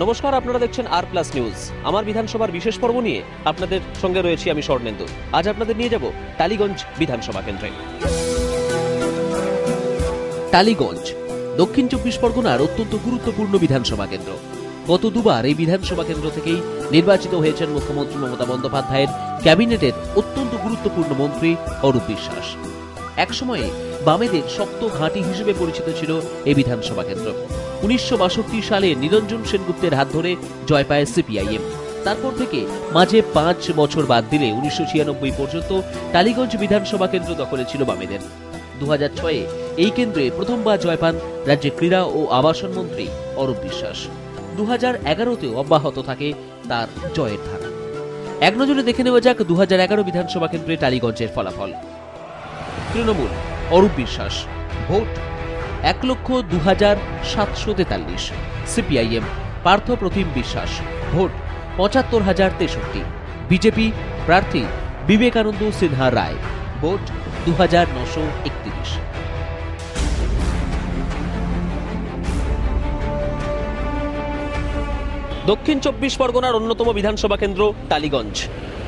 নমস্কার, আপনারা দেখছেন আর প্লাস নিউজ। আমার বিধানসভার বিশেষ পর্ব নিয়ে আপনাদের সঙ্গে রয়েছি আমি স্বর্ণেন্দু। আজ আপনাদের নিয়ে যাব টালিগঞ্জ বিধানসভা কেন্দ্রে। টালিগঞ্জ দক্ষিণ 24 পরগনার অত্যন্ত গুরুত্বপূর্ণ বিধানসভা কেন্দ্র। গত দুবার এই বিধানসভা কেন্দ্র থেকেই নির্বাচিত হয়েছেন মুখ্যমন্ত্রী মমতা বন্দ্যোপাধ্যায়ের ক্যাবিনেটের অত্যন্ত গুরুত্বপূর্ণ মন্ত্রী অরূপ বিশ্বাস। একসময়ে বামেদের শক্ত ঘাঁটি হিসেবে পরিচিত ছিল এই বিধানসভা কেন্দ্র। 1962 সালে নিরঞ্জন সেনগুপ্তের হাত ধরে জয় পায় সিপিআইএম। তারপর থেকে মাঝে 5 বছর বাদ দিলে 1996 পর্যন্ত টালিগঞ্জ বিধানসভা কেন্দ্র দখলে ছিল বামেদের। 2006-এ এই কেন্দ্রে প্রথমবার জয় পান রাজ্যের ক্রীড়া ও আবাসন মন্ত্রী অরূপ বিশ্বাস। 2011-তেও অব্যাহত থাকে তার জয়ের ধারা। এক নজরে দেখে নেওয়া যাক 2011 বিধানসভা কেন্দ্রে টালিগঞ্জের ফলাফল। তৃণমূল অরূপ বিশ্বাস, ভোট 1,02,743। সিপিআইএম পার্থ প্রতিম বিশ্বাস, ভোট 75,063। বিজেপি প্রার্থী বিবেকানন্দ সিনহা রায়, ভোট 2,931। দক্ষিণ 24 পরগনার অন্যতম বিধানসভা কেন্দ্র টালিগঞ্জ।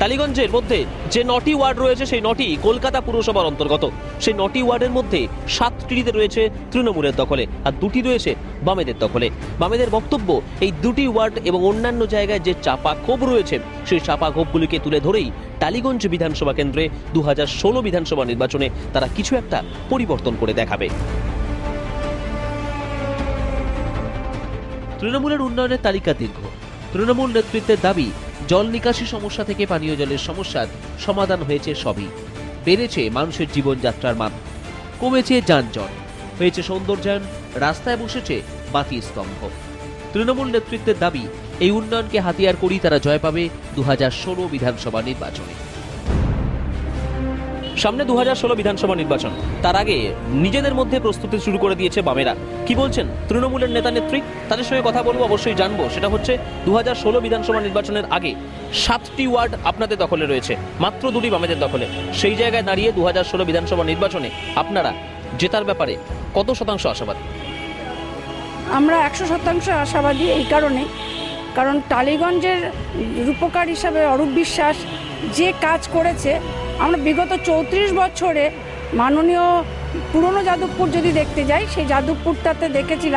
টালিগঞ্জের মধ্যে যে 9টি ওয়ার্ড রয়েছে সেই 9টি কলকাতা পুরসভার অন্তর্গত। সেই 9টি ওয়ার্ডের মধ্যে 7টিতে রয়েছে তৃণমূলের দখলে আর 2টি রয়েছে বামেদের দখলে। বামেদের বক্তব্য, এই 2টি ওয়ার্ড এবং অন্যান্য জায়গায় যে চাপা ক্ষোভ রয়েছে সেই চাপা ক্ষোভগুলিকে তুলে ধরেই টালিগঞ্জ বিধানসভা কেন্দ্রে 2016 বিধানসভা নির্বাচনে তারা কিছু একটা পরিবর্তন করে দেখাবে। তৃণমূলের উন্নয়নের তালিকা দীর্ঘ। তৃণমূল নেতৃত্বের দাবি, জল নিকাশি সমস্যা থেকে পানীয় জলের সমস্যার সমাধান হয়েছে সবই। বেড়েছে মানুষের জীবনযাত্রার মান, কমেছে যানজট, হয়েছে সৌন্দর্যায়ন, রাস্তায় বসেছে বাতি স্তম্ভ। তৃণমূল নেতৃত্বের দাবি, এই উন্নয়নকে হাতিয়ার করেই তারা জয় পাবে 2016 বিধানসভা নির্বাচনে। সামনে 2016 বিধানসভা নির্বাচন, তার আগে নিজেদের মধ্যে প্রস্তুতি শুরু করে দিয়েছে বামেরা। কি বলছেন তৃণমূলের নেতা নেত্রী, তাদের সঙ্গে কথা বলবো, অবশ্যই জানবো। সেটা হচ্ছে 2016 বিধানসভা নির্বাচনের আগে 7টি ওয়ার্ড আপনাদের দখলে রয়েছে, মাত্র 2টি বামেদের দখলে। সেই জায়গায় দাঁড়িয়ে 2016 বিধানসভা নির্বাচনে আপনারা জেতার ব্যাপারে কত শতাংশ আশাবাদী? আমরা 100% আশাবাদী। এই কারণ টালিগঞ্জের রূপকার হিসাবে অরূপ বিশ্বাস যে কাজ করেছে, আমরা বিগত 34 বছরে মাননীয় পুরনো যাদবপুর যদি দেখতে যাই, সেই যাদবপুরটাতে দেখেছিলাম